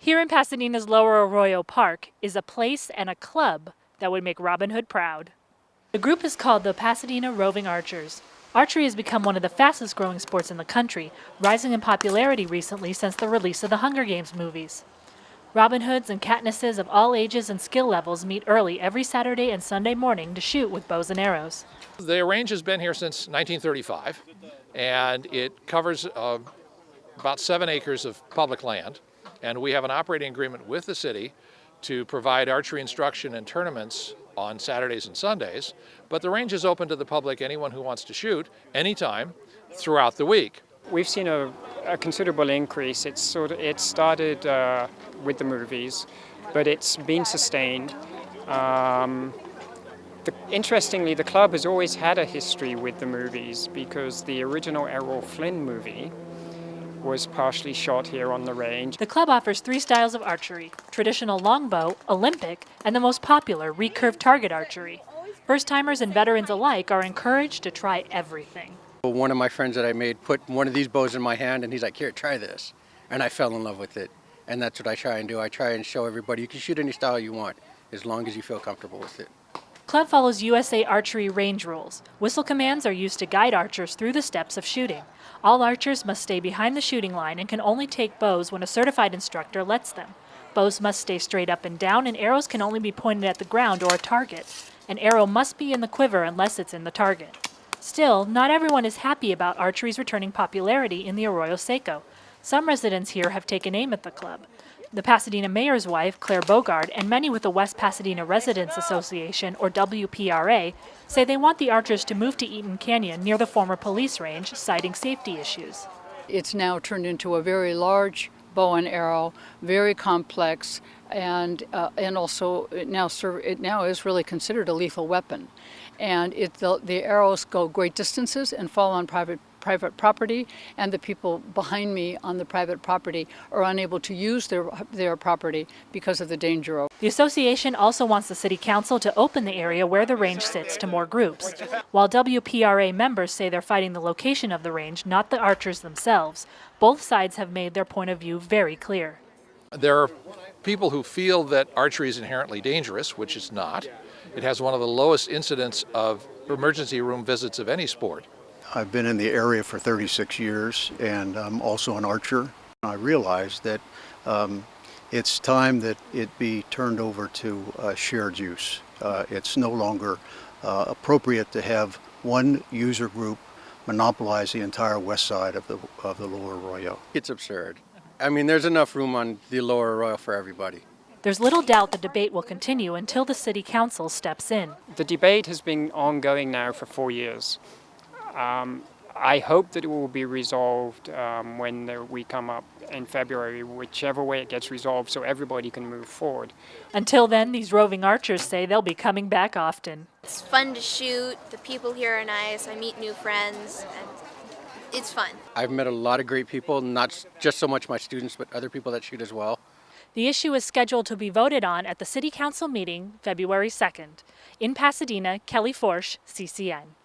Here in Pasadena's Lower Arroyo Park is a place and a club that would make Robin Hood proud. The group is called the Pasadena Roving Archers. Archery has become one of the fastest growing sports in the country, rising in popularity recently since the release of the Hunger Games movies. Robin Hoods and Katnisses of all ages and skill levels meet early every Saturday and Sunday morning to shoot with bows and arrows. The range has been here since 1935, and it covers about 7 acres of public land, and we have an operating agreement with the city to provide archery instruction and tournaments on Saturdays and Sundays, but the range is open to the public, anyone who wants to shoot, anytime throughout the week. We've seen a considerable increase. It started with the movies, but it's been sustained. Interestingly, the club has always had a history with the movies because the original Errol Flynn movie was partially shot here on the range. The club offers 3 styles of archery: traditional longbow, Olympic, and the most popular, recurve target archery. First-timers and veterans alike are encouraged to try everything. One of my friends that I made put one of these bows in my hand and he's like, "Here, try this." And I fell in love with it. And that's what I try and do. I try and show everybody you can shoot any style you want as long as you feel comfortable with it. Club follows USA Archery range rules. Whistle commands are used to guide archers through the steps of shooting. All archers must stay behind the shooting line and can only take bows when a certified instructor lets them. Bows must stay straight up and down, and arrows can only be pointed at the ground or a target. An arrow must be in the quiver unless it's in the target. Still, not everyone is happy about archery's returning popularity in the Arroyo Seco. Some residents here have taken aim at the club. The Pasadena mayor's wife, Claire Bogard, and many with the West Pasadena Residents Association, or WPRA, say they want the archers to move to Eaton Canyon near the former police range, citing safety issues. It's now turned into a very large bow and arrow, very complex, and also it now is really considered a lethal weapon. And the arrows go great distances and fall on private property, and the people behind me on the private property are unable to use their property because of the danger. The association also wants the city council to open the area where the range sits to more groups. While WPRA members say they're fighting the location of the range, not the archers themselves, both sides have made their point of view very clear. There are people who feel that archery is inherently dangerous, which it's not. It has one of the lowest incidents of emergency room visits of any sport. I've been in the area for 36 years, and I'm also an archer. I realized that it's time that it be turned over to shared use. It's no longer appropriate to have one user group monopolize the entire west side of the Lower Arroyo. It's absurd. I mean, there's enough room on the Lower Arroyo for everybody. There's little doubt the debate will continue until the city council steps in. The debate has been ongoing now for 4 years. I hope that it will be resolved when we come up in February, whichever way it gets resolved, so everybody can move forward. Until then, these roving archers say they'll be coming back often. It's fun to shoot, the people here are nice, I meet new friends, and it's fun. I've met a lot of great people, not just so much my students, but other people that shoot as well. The issue is scheduled to be voted on at the City Council meeting February 2nd. In Pasadena, Kelli Forsche, CCN.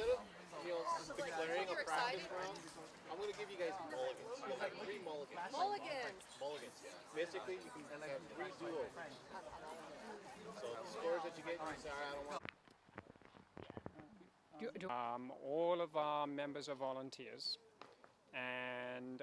instead of declaring a practice round, I'm going to give you guys mulligans. You'll have 3 mulligans. Mulligans. Basically, you can have 3 do-overs. So the scores that you get, you say, all right, I don't want. All of our members are volunteers, and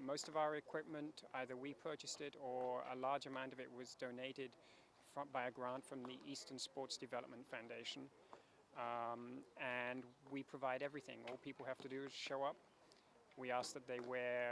most of our equipment, either we purchased it or a large amount of it was donated by a grant from the Eastern Sports Development Foundation. And we provide everything. All people have to do is show up. We ask that they wear